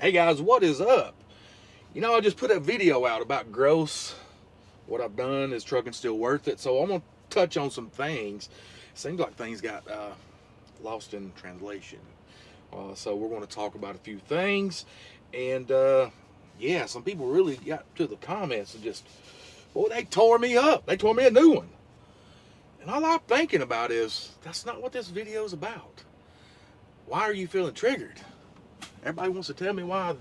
Hey guys, what is up? You know, I just put a video out about gross. What I've done is trucking still worth it. So I'm gonna touch on some things. Seems like things got lost in translation. So we're going to talk about a few things, and yeah, some people really got to the comments and just, boy, they tore me up. They tore me a new one. And all I'm thinking about is that's not what this video is about. Why are you feeling triggered? Everybody wants to tell me why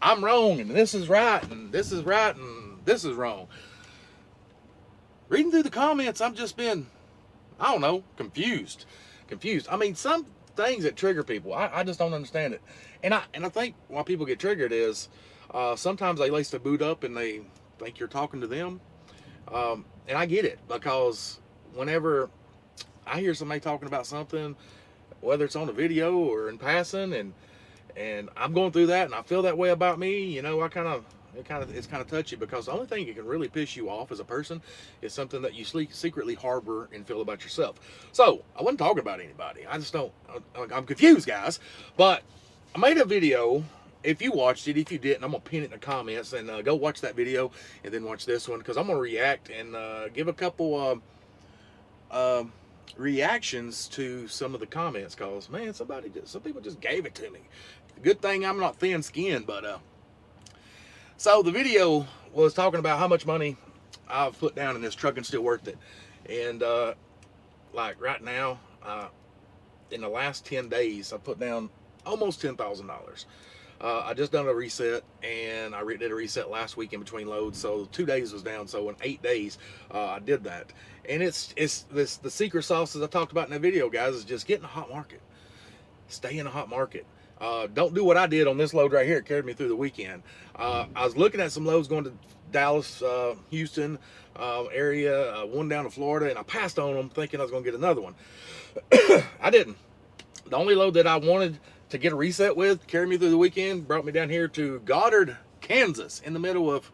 I'm wrong and this is right and this is right and this is wrong. Reading through the comments, I'm just been, I don't know, confused. I mean, some things that trigger people, I just don't understand it. And I think why people get triggered is sometimes they lace the boot up and they think you're talking to them. And I get it, because whenever I hear somebody talking about something, whether it's on a video or in passing, and I'm going through that and I feel that way about me, you know, it's kind of touchy, because the only thing that can really piss you off as a person is something that you secretly harbor and feel about yourself. So I wasn't talking about anybody. I'm confused, guys. But I made a video. If you watched it, if you didn't, I'm gonna pin it in the comments, and go watch that video and then watch this one, because I'm gonna react and give a couple reactions to some of the comments, because man, some people just gave it to me. Good thing I'm not thin-skinned. But so the video was talking about how much money I've put down in this truck and still worth it. And like right now, in the last 10 days, I put down almost $10,000. I just done a reset, and I did a reset last week in between loads, so 2 days was down. So in 8 days, I did that. And it's the secret sauce, as I talked about in that video, guys, is just get in a hot market. Stay in a hot market. Don't do what I did on this load right here. It carried me through the weekend. I was looking at some loads going to Dallas, Houston area, one down to Florida, and I passed on them thinking I was going to get another one. I didn't. The only load that I wanted to get a reset with, carried me through the weekend, brought me down here to Goddard, Kansas, in the middle of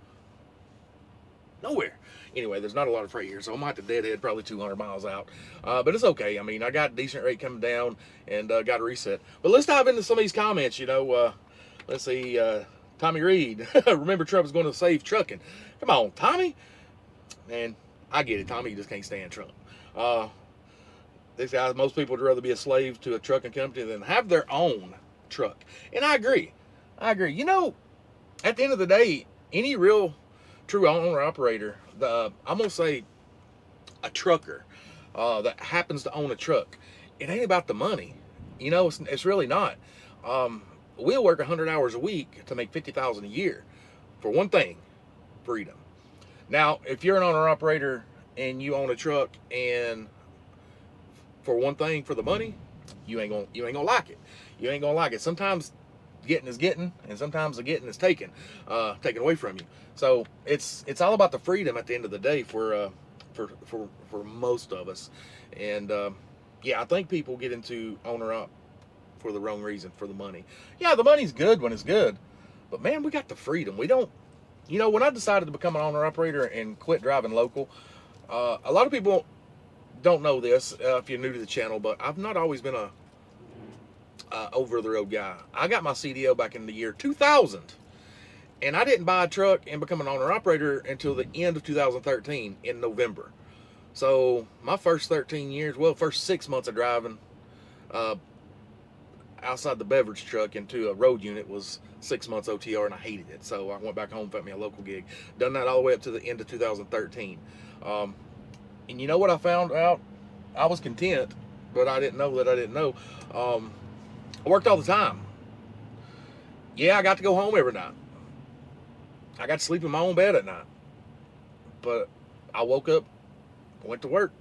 nowhere. Anyway, there's not a lot of freight here, so I'm out to deadhead, probably 200 miles out. But it's okay. I mean, I got a decent rate coming down and got a reset. But let's dive into some of these comments. You know, let's see. Tommy Reed, remember Trump is going to save trucking. Come on, Tommy. Man, I get it. Tommy, you just can't stand Trump. This guy, most people would rather be a slave to a trucking company than have their own truck. And I agree. You know, at the end of the day, any real true owner operator, I'm gonna say a trucker that happens to own a truck, it ain't about the money. You know, it's really not. We'll work 100 hours a week to make $50,000 a year for one thing: freedom. Now, if you're an owner operator and you own a truck, and for one thing, for the money, you ain't gonna like it. You ain't gonna like it. Sometimes getting is getting, and sometimes the getting is taken away from you. So it's all about the freedom at the end of the day for most of us. And yeah, I think people get into owner op for the wrong reason, for the money. Yeah, the money's good when it's good, but man, we got the freedom. We don't, you know, when I decided to become an owner operator and quit driving local, a lot of people don't know this if you're new to the channel, but I've not always been a over the road guy. I got my CDL back in the year 2000, and I didn't buy a truck and become an owner operator until the end of 2013 in November. So my first 13 years, well, first 6 months of driving outside the beverage truck into a road unit was 6 months OTR, and I hated it. So I went back home, found me a local gig. Done that all the way up to the end of 2013. And you know what I found out? I was content, but I didn't know that I didn't know. I worked all the time. Yeah, I got to go home every night. I got to sleep in my own bed at night. But I woke up, went to work,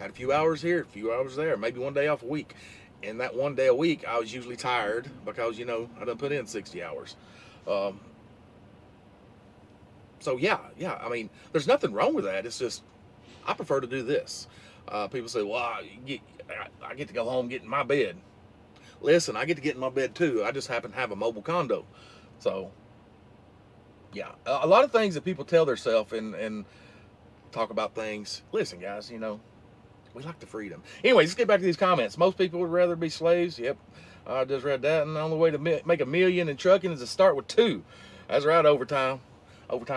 had a few hours here, a few hours there, maybe one day off a week. And that one day a week, I was usually tired because, you know, I done put in 60 hours. So yeah, I mean, there's nothing wrong with that. It's just, I prefer to do this. People say, well, I get to go home, get in my bed. Listen, I get to get in my bed too. I just happen to have a mobile condo. So, yeah, a lot of things that people tell themselves and talk about things. Listen, guys, you know, we like the freedom. Anyways, let's get back to these comments. Most people would rather be slaves. Yep. I just read that, and the only way to make $1 million in trucking is to start with 2. That's right, overtime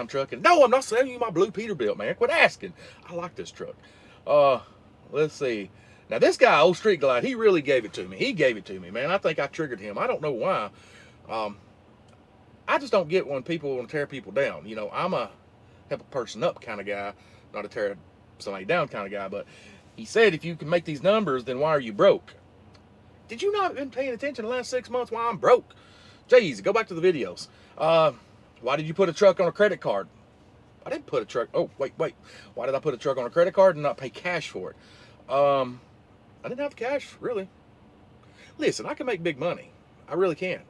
trucking. No, I'm not selling you my blue Peterbilt, man. Quit asking. I like this truck. Let's see. Now this guy, Old Street Glide, he really gave it to me. He gave it to me, man. I think I triggered him. I don't know why. I just don't get when people want to tear people down. You know, I'm a help a person up kind of guy, not a tear somebody down kind of guy. But he said, if you can make these numbers, then why are you broke? Did you not been paying attention the last 6 months why I'm broke? Jeez, go back to the videos. Why did you put a truck on a credit card? I didn't put a truck. Oh, wait. Why did I put a truck on a credit card and not pay cash for it? I didn't have the cash, really. Listen, I can make big money. I really can.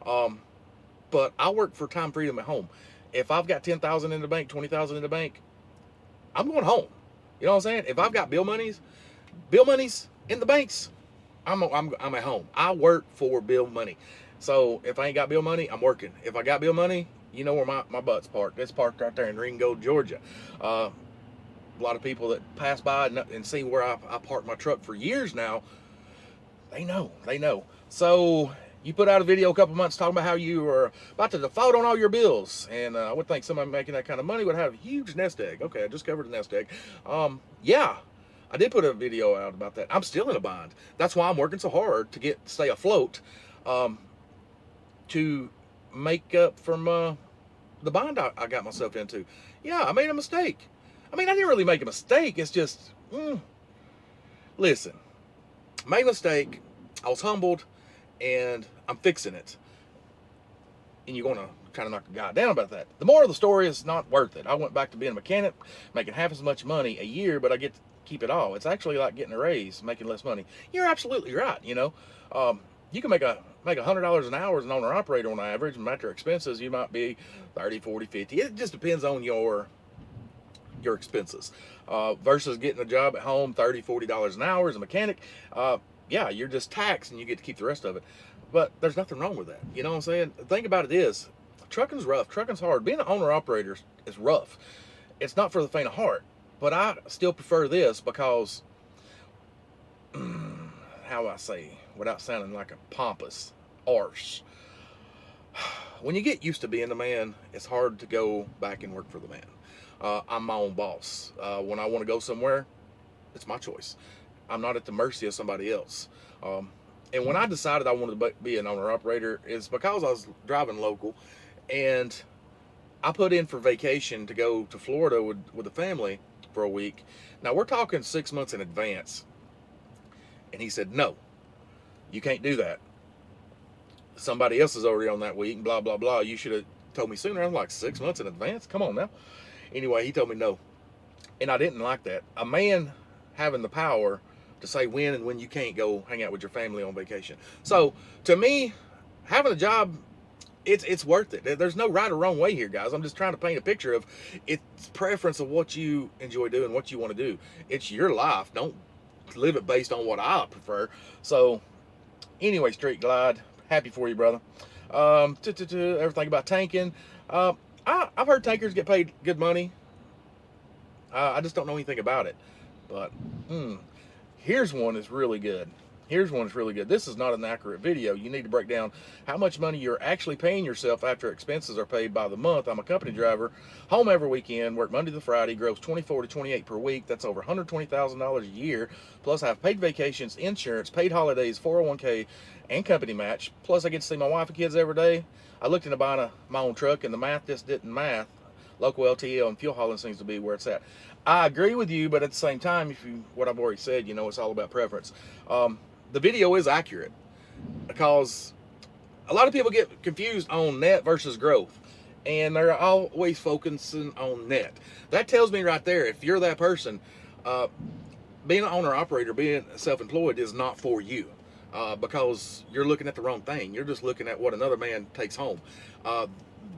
But I work for time freedom at home. If I've got $10,000 in the bank, $20,000 in the bank, I'm going home. You know what I'm saying? If I've got bill monies in the banks, I'm at home. I work for bill money. So if I ain't got bill money, I'm working. If I got bill money, you know where my butt's parked. It's parked right there in Ringgold, Georgia. A lot of people that pass by and see where I park my truck for years now, they know. So you put out a video a couple months talking about how you were about to default on all your bills. And I would think somebody making that kind of money would have a huge nest egg. Okay, I just covered the nest egg. Yeah, I did put a video out about that. I'm still in a bind. That's why I'm working so hard to stay afloat, to make up from the bind I got myself into. Yeah, I made a mistake. I mean, I didn't really make a mistake. It's just, listen, made a mistake. I was humbled, and I'm fixing it. And you're going to kind of knock the guy down about that. The moral of the story is not worth it. I went back to being a mechanic, making half as much money a year, but I get to keep it all. It's actually like getting a raise, making less money. You're absolutely right, you know. You can make $100 an hour as an owner-operator on average, and after expenses, you might be 30, 40, 50. It just depends on your expenses. Versus getting a job at home, $30, $40 an hour as a mechanic. Yeah, you're just taxed and you get to keep the rest of it. But there's nothing wrong with that. You know what I'm saying? The thing about it is, trucking's rough. Trucking's hard. Being an owner-operator is rough. It's not for the faint of heart. But I still prefer this because, how do I say, without sounding like a pompous arse, when you get used to being the man, it's hard to go back and work for the man. I'm my own boss. When I want to go somewhere, it's my choice. I'm not at the mercy of somebody else. And when I decided I wanted to be an owner-operator, it's because I was driving local, and I put in for vacation to go to Florida with the family for a week. Now, we're talking 6 months in advance. And he said, no, you can't do that. Somebody else is already on that week, and blah, blah, blah. You should have told me sooner. I was like, 6 months in advance? Come on now. Anyway, he told me no. And I didn't like that. A man having the power to say when and when you can't go hang out with your family on vacation. So, to me, having a job, it's worth it. There's no right or wrong way here, guys. I'm just trying to paint a picture of it's preference of what you enjoy doing, what you want to do. It's your life. Don't live it based on what I prefer. So, anyway, Street Glide, happy for you, brother. Everything about tanking. I've heard tankers get paid good money. I just don't know anything about it. But, here's one that's really good. This is not an accurate video. You need to break down how much money you're actually paying yourself after expenses are paid by the month. I'm a company driver, home every weekend, work Monday to Friday, gross 24 to 28 per week. That's over $120,000 a year. Plus I have paid vacations, insurance, paid holidays, 401k, and company match. Plus I get to see my wife and kids every day. I looked into buying my own truck, and the math just didn't math. Local LTL and fuel hauling seems to be where it's at. I agree with you, but at the same time, what I've already said, you know, it's all about preference. The video is accurate because a lot of people get confused on net versus growth, and they're always focusing on net. That tells me right there, if you're that person, being an owner-operator, being self-employed is not for you, because you're looking at the wrong thing. You're just looking at what another man takes home.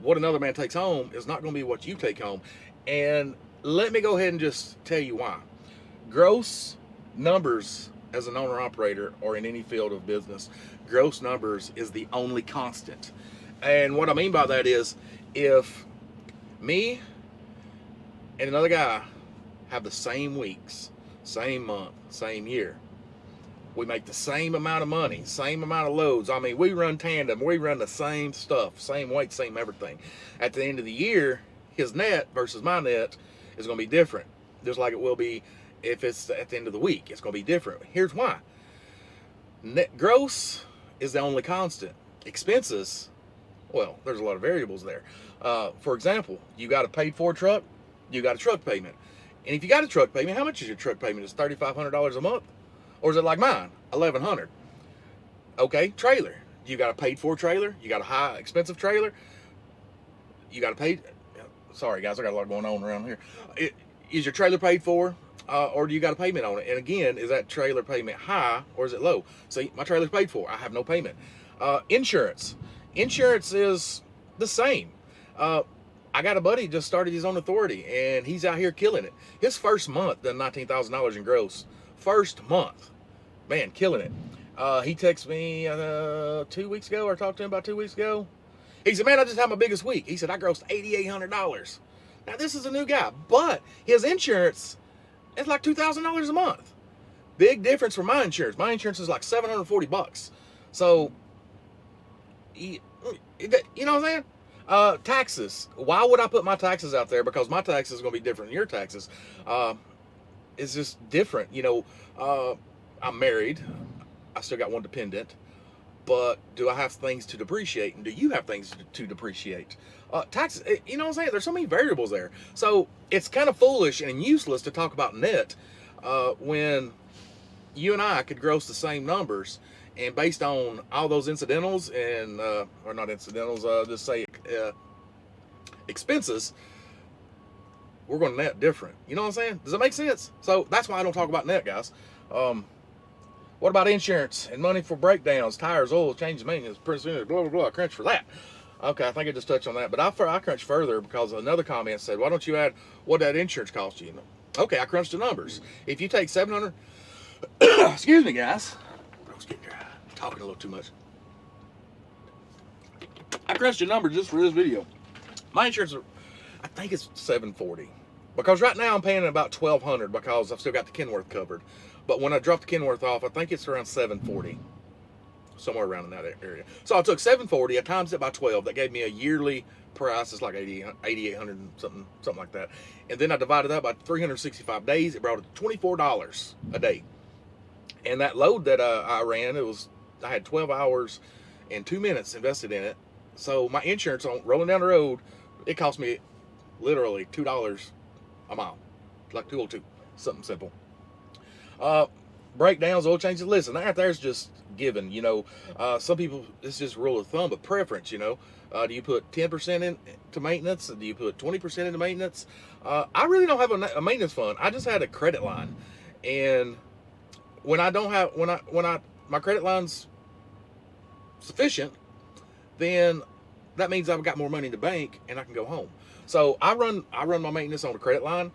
What another man takes home is not going to be what you take home. And let me go ahead and just tell you why. Gross numbers as an owner-operator or in any field of business, gross numbers is the only constant. And what I mean by that is, if me and another guy have the same weeks, same month, same year, We make the same amount of money, same amount of loads. I mean, we run tandem. We run the same stuff, same weight, same everything. At the end of the year, his net versus my net is going to be different. Just like it will be if it's at the end of the week. It's going to be different. Here's why. Net gross is the only constant. Expenses, well, there's a lot of variables there. For example, you got a paid for truck, you got a truck payment. And if you got a truck payment, how much is your truck payment? Is $3,500 a month? Or is it like mine, $1,100? Okay, trailer. You got a paid for trailer, you got a high expensive trailer, you got a paid, sorry guys, I got a lot going on around here. Is your trailer paid for, or do you got a payment on it? And again, is that trailer payment high or is it low? See, my trailer's paid for, I have no payment. Insurance is the same. I got a buddy just started his own authority and he's out here killing it. His first month done $19,000 in gross. First month, man, killing it. He texted me 2 weeks ago, or talked to him about 2 weeks ago. He said, man, I just had my biggest week. He said, I grossed $8,800. Now this is a new guy, but his insurance is like $2,000 a month. Big difference from my insurance. My insurance is like $740. So, you know what I'm saying? Taxes. Why would I put my taxes out there? Because my taxes is going to be different than your taxes. It's just different. You know, I'm married. I still got one dependent. But do I have things to depreciate? And do you have things to depreciate? Taxes, you know what I'm saying? There's so many variables there. So it's kind of foolish and useless to talk about net when you and I could gross the same numbers. And based on all those incidentals and, or not incidentals, just say expenses, we're going to net different. You know what I'm saying? Does that make sense? So that's why I don't talk about net, guys. What about insurance and money for breakdowns, tires, oil, changes, maintenance, blah, blah, blah, I crunch for that. Okay, I think I just touched on that. But I crunched further because another comment said, why don't you add what that insurance costs you? Okay, I crunched the numbers. If you take 700, excuse me, guys. I was getting dry. Talking a little too much. I crunched the numbers just for this video. My insurance, I think it's $740. Because right now I'm paying about $1,200 because I've still got the Kenworth covered. But when I drop the Kenworth off, I think it's around $740. Somewhere around in that area. So I took $740, I times it by 12. That gave me a yearly price. It's like $8,800 and something like that. And then I divided that by 365 days. It brought it to $24 a day. And that load that I ran, I had 12 hours and 2 minutes invested in it. So my insurance on rolling down the road, it cost me literally $2 a mile, like 202, something simple. Breakdowns, oil changes. Listen, that there's just given. You know, some people, it's just rule of thumb, but preference. You know, do you put 10% into maintenance? Do you put 20% into maintenance? I really don't have a maintenance fund. I just had a credit line, and when I don't have, my credit line's sufficient, then that means I've got more money in the bank and I can go home. So I run my maintenance on a credit line,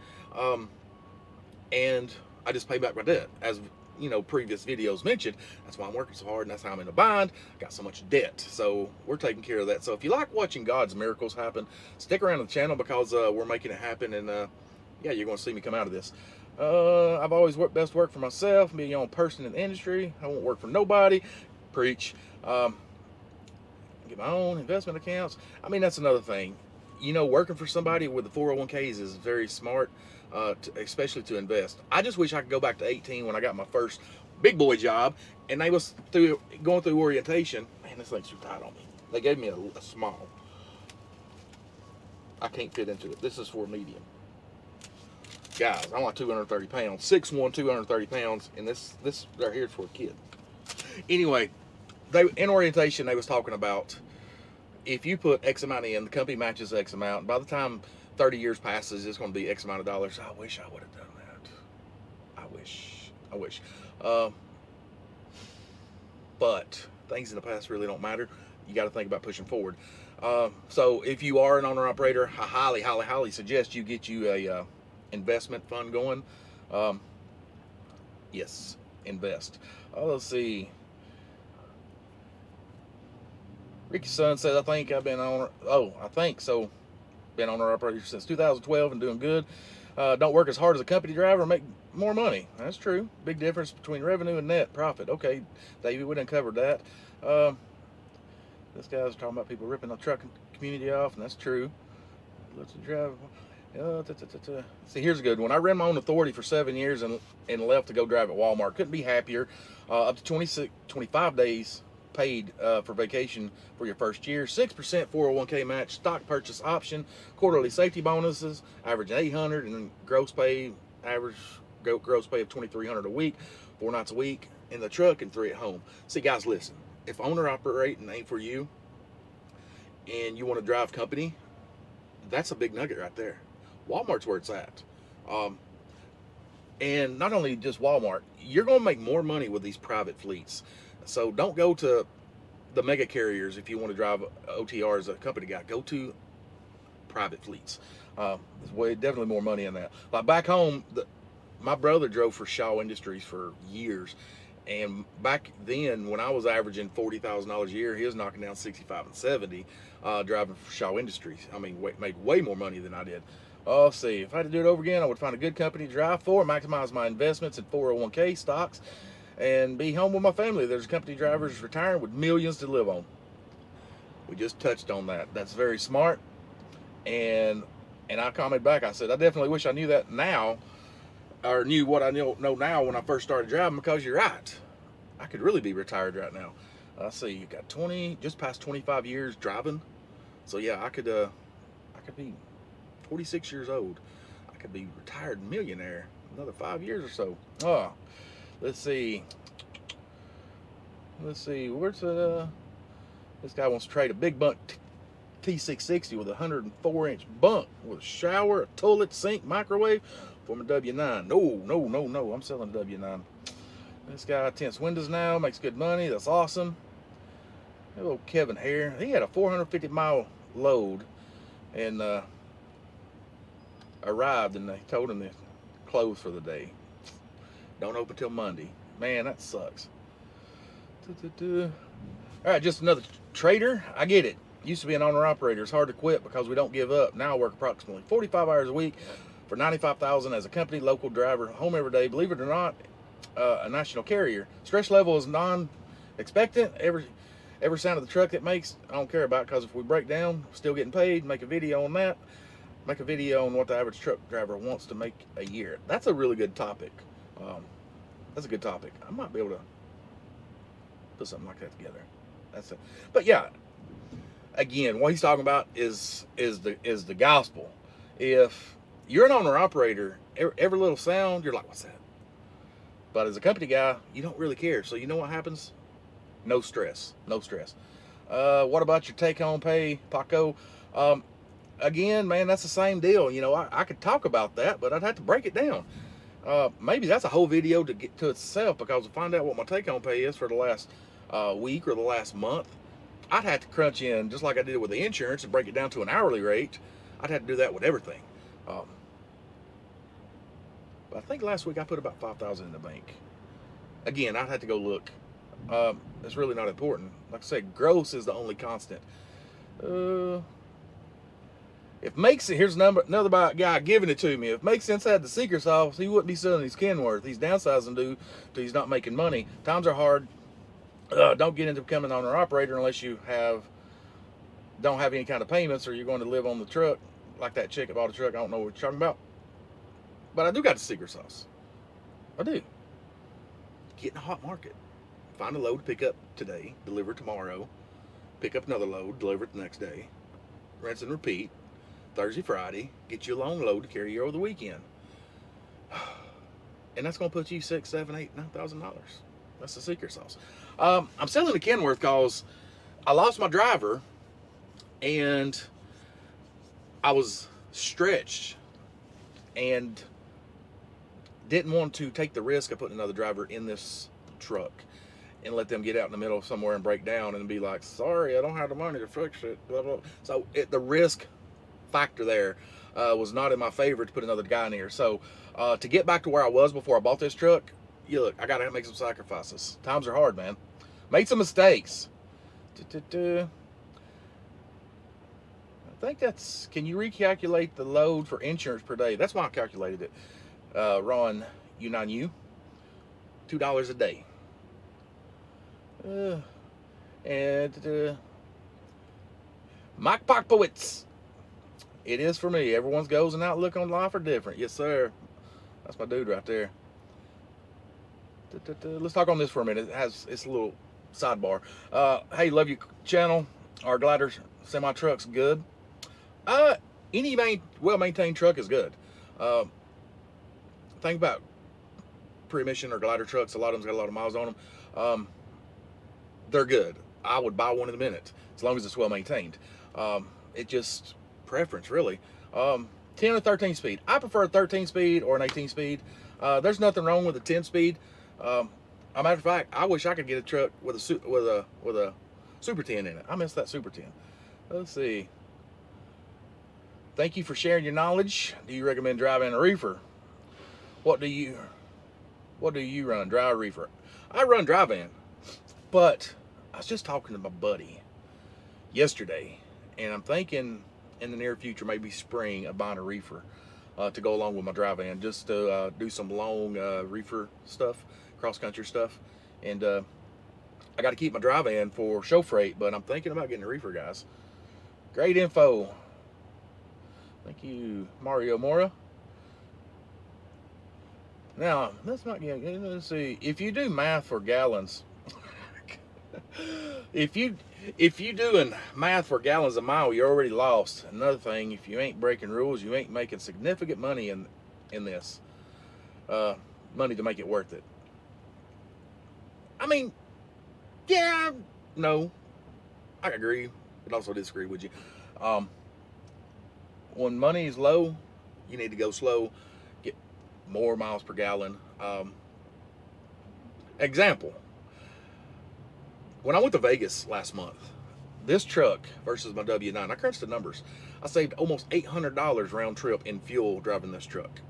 and I just pay back my debt. As you know, previous videos mentioned, that's why I'm working so hard and that's how I'm in a bind. I got so much debt. So we're taking care of that. So if you like watching God's miracles happen, stick around the channel because we're making it happen, and yeah, you're going to see me come out of this. I've always best worked for myself, be your own person in the industry. I won't work for nobody. Preach. Get my own investment accounts. I mean, that's another thing. You know, working for somebody with the 401ks is very smart, especially to invest. I just wish I could go back to 18 when I got my first big boy job, and they was going through orientation. Man, this thing's too tight on me. They gave me a small. I can't fit into it. This is for medium. Guys, I'm like 230 pounds, 6'1", 230 pounds, and this right here is for a kid. Anyway, in orientation, they was talking about if you put X amount in, the company matches X amount. By the time 30 years passes, it's going to be X amount of dollars. I wish I would have done that. I wish. But things in the past really don't matter. You got to think about pushing forward. So if you are an owner-operator, I highly, highly, highly suggest you get you a investment fund going. Yes, invest. Let's see. Ricky's son says, I think I've been owner. Oh, I think so. Been owner operator since 2012 and doing good. Don't work as hard as a company driver, make more money. That's true. Big difference between revenue and net profit. Okay, David, we done covered that. This guy's talking about people ripping the trucking community off, and that's true. Let's drive. See, here's a good one. I ran my own authority for 7 years and left to go drive at Walmart. Couldn't be happier. Up to 25 days paid for vacation for your first year. 6% 401k match, stock purchase option, quarterly safety bonuses, average 800, and then gross pay of 2,300 a week, 4 nights a week in the truck and 3 at home. See, guys, listen. If owner operating ain't for you, and you want to drive company, that's a big nugget right there. Walmart's where it's at. And not only just Walmart, you're going to make more money with these private fleets. So don't go to the mega carriers if you want to drive OTR as a company guy. Go to private fleets. There's definitely more money in that. Like back home, my brother drove for Shaw Industries for years. And back then, when I was averaging $40,000 a year, he was knocking down 65 and 70 driving for Shaw Industries. I mean, made way more money than I did. Oh, see, if I had to do it over again, I would find a good company to drive for, maximize my investments in 401k stocks, and be home with my family. There's company drivers retiring with millions to live on. We just touched on that. That's very smart. And I commented back. I said, I definitely wish I knew that now, or knew what I know now when I first started driving, because you're right. I could really be retired right now. I see you got just past 25 years driving. So yeah, I could be 46 years old. I could be retired millionaire another 5 years or so. Oh, let's see. Where's this guy wants to trade a big bunk T660 with a 104-inch bunk with a shower, a toilet, sink, microwave from a W9. No, I'm selling a W9. This guy tints windows now, makes good money. That's awesome. Hello, Kevin Hare. He had a 450-mile load and arrived, and they told him to close for the day. Don't open till Monday. Man, that sucks. All right, just another trader. I get it. Used to be an owner-operator. It's hard to quit because we don't give up. Now I work approximately 45 hours a week for $95,000 as a company local driver, home every day. Believe it or not, a national carrier. Stress level is non-expectant. Every sound of the truck it makes, I don't care about, because if we break down, still getting paid. Make a video on that. Make a video on what the average truck driver wants to make a year. That's a really good topic. That's a good topic. I might be able to put something like that together. But yeah, again, what he's talking about is the gospel. If you're an owner operator, every little sound, you're like, what's that? But as a company guy, you don't really care. So you know what happens? No stress. What about your take-home pay, Paco? Again, man, that's the same deal. You know, I could talk about that, but I'd have to break it down. Maybe that's a whole video to get to itself, because to find out what my take-home pay is for the last week or the last month, I'd have to crunch in, just like I did with the insurance, and break it down to an hourly rate. I'd have to do that with everything. But I think last week I put about $5,000 in the bank. Again, I'd have to go look. It's really not important. Like I said, gross is the only constant. Here's another guy giving it to me. If MakeCents had the secret sauce, he wouldn't be selling his Kenworth. He's downsizing due to he's not making money. Times are hard. Don't get into becoming an owner operator unless you don't have any kind of payments, or you're going to live on the truck like that chick that bought a truck. I don't know what you're talking about, but I do got the secret sauce. I do. Get in a hot market. Find a load to pick up today, deliver tomorrow. Pick up another load, deliver it the next day. Rinse and repeat. Thursday, Friday, get you a long load to carry you over the weekend. And that's going to put you $6,000, $7,000, $8,000, $9,000. That's the secret sauce. I'm selling a Kenworth because I lost my driver and I was stretched and didn't want to take the risk of putting another driver in this truck and let them get out in the middle of somewhere and break down and be like, sorry, I don't have the money to fix it, blah, blah. So the risk factor there was not in my favor to put another guy in here. So to get back to where I was before I bought this truck, look, I gotta make some sacrifices. Times are hard, man. Made some mistakes. I think that's, can you recalculate the load for insurance per day? That's why I calculated it. Ron, U9U, $2 a day. And Mike Pockpowitz. It is for me. Everyone's goals and outlook on life are different. Yes, sir. That's my dude right there. Let's talk on this for a minute. It's a little sidebar. Hey, love your channel. Our glider semi truck's good. Any well-maintained truck is good. Think about pre-emission or glider trucks. A lot of them's got a lot of miles on them. They're good. I would buy one in a minute as long as it's well-maintained. It just preference, really. 10 or 13 speed. I prefer a 13 speed or an 18 speed. There's nothing wrong with a 10 speed. A matter of fact, I wish I could get a truck with a Super 10 in it. I miss that Super 10. Let's see. Thank you for sharing your knowledge. Do you recommend driving a reefer? What do you run? Dry reefer? I run dry van, but I was just talking to my buddy yesterday, and I'm thinking in the near future, maybe spring, of buying a reefer to go along with my dry van, just to do some long reefer stuff, cross-country stuff. And I got to keep my dry van for show freight, but I'm thinking about getting a reefer, guys. Great info. Thank you, Mario Mora. Now, let's see. If you do math for gallons, if you doing math for gallons a mile, you're already lost. Another thing, if you ain't breaking rules, you ain't making significant money in this. Money to make it worth it. I mean, yeah, no, I agree, but also disagree with you. When money is low, you need to go slow, get more miles per gallon. Example, when I went to Vegas last month, this truck versus my W9, I crunched the numbers. I saved almost $800 round trip in fuel driving this truck.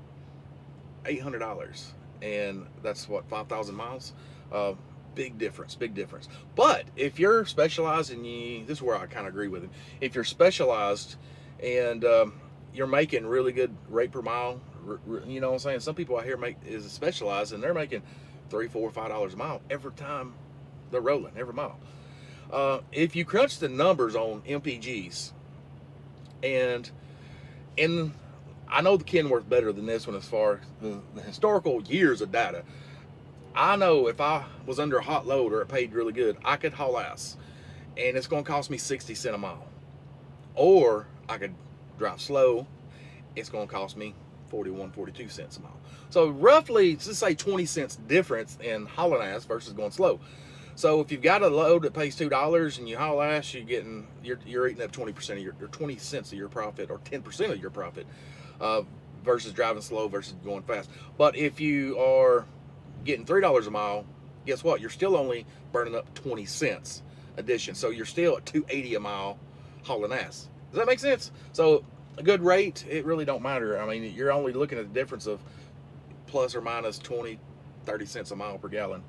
$800, and that's what, 5,000 miles. Big difference, big difference. But if you're specialized and this is where I kind of agree with him. If you're specialized and you're making really good rate per mile, you know what I'm saying? Some people out here is specialized and they're making $3, $4, $5 a mile every time they're rolling, every mile. If you crunch the numbers on MPGs, and I know the Kenworth better than this one as far as the historical years of data. I know if I was under a hot load or it paid really good, I could haul ass, and it's going to cost me 60 cents a mile. Or I could drive slow, it's going to cost me 41, 42 cents a mile. So roughly, let's say 20 cents difference in hauling ass versus going slow. So if you've got a load that pays $2 and you haul ass, you're eating up 20% of your 20 cents of your profit, or 10% of your profit, versus driving slow versus going fast. But if you are getting $3 a mile, guess what? You're still only burning up 20 cents addition. So you're still at $2.80 a mile hauling ass. Does that make sense? So a good rate, it really don't matter. I mean, you're only looking at the difference of plus or minus 20, 30 cents a mile per gallon.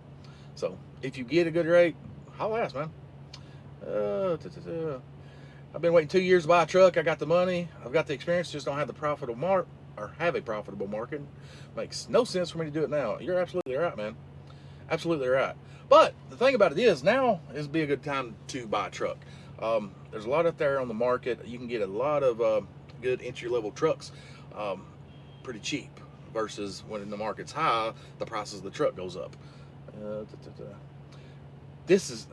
So if you get a good rate, haul ass, man. I've been waiting 2 years to buy a truck. I got the money. I've got the experience. Just don't have the profitable have a profitable market. Makes no sense for me to do it now. You're absolutely right, man. Absolutely right. But the thing about it is, now is be a good time to buy a truck. There's a lot out there on the market. You can get a lot of good entry-level trucks pretty cheap, versus when the market's high, the prices of the truck goes up. This is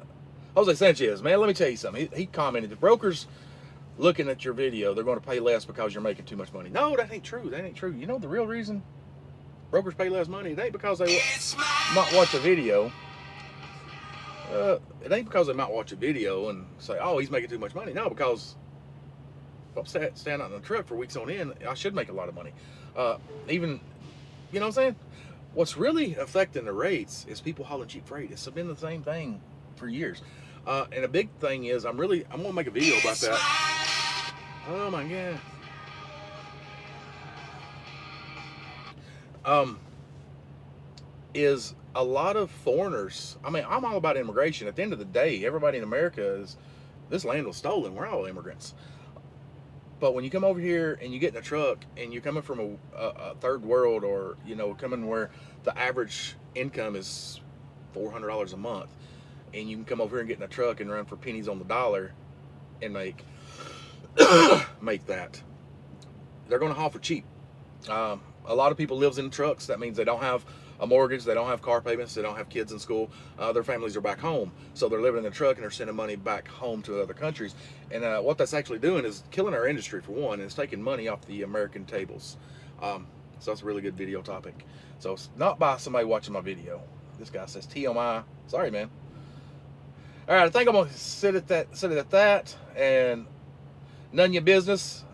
Jose Sanchez, man. Let me tell you something. He commented, the brokers looking at your video, they're going to pay less because you're making too much money. No, that ain't true. That ain't true. You know the real reason brokers pay less money? It ain't because they might watch a video. It ain't because they might watch a video and say, oh, he's making too much money. No, because if I'm standing out in the truck for weeks on end, I should make a lot of money. Even, you know what I'm saying? What's really affecting the rates is people hauling cheap freight. It's been the same thing for years. And a big thing is, I'm going to make a video about that. Oh my God. Is a lot of foreigners. I mean, I'm all about immigration. At the end of the day, everybody in America this land was stolen. We're all immigrants. But when you come over here and you get in a truck and you're coming from a third world, or, you know, coming where the average income is $400 a month, and you can come over here and get in a truck and run for pennies on the dollar and make that, they're going to haul for cheap. A lot of people lives in trucks. That means they don't have a mortgage, they don't have car payments, they don't have kids in school, their families are back home, so they're living in the truck and they're sending money back home to other countries. And what that's actually doing is killing our industry, for one, and it's taking money off the American tables. So that's a really good video topic. So it's not by somebody watching my video. This guy says TMI. Sorry, man. All right, I think I'm gonna sit at that, and none of your business.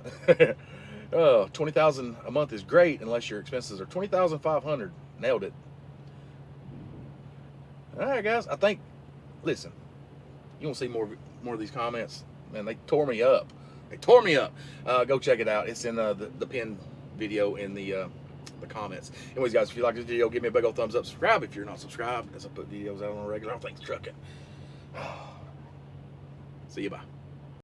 Oh, $20,000 a month is great unless your expenses are $20,500. Nailed it. All right, guys. I think. Listen, you want to see more of these comments? Man, they tore me up. They tore me up. Go check it out. It's in the pinned video in the comments. Anyways, guys, if you like this video, give me a big old thumbs up. Subscribe if you're not subscribed, as I put videos out on a regular. Thanks, trucking. See you. Bye.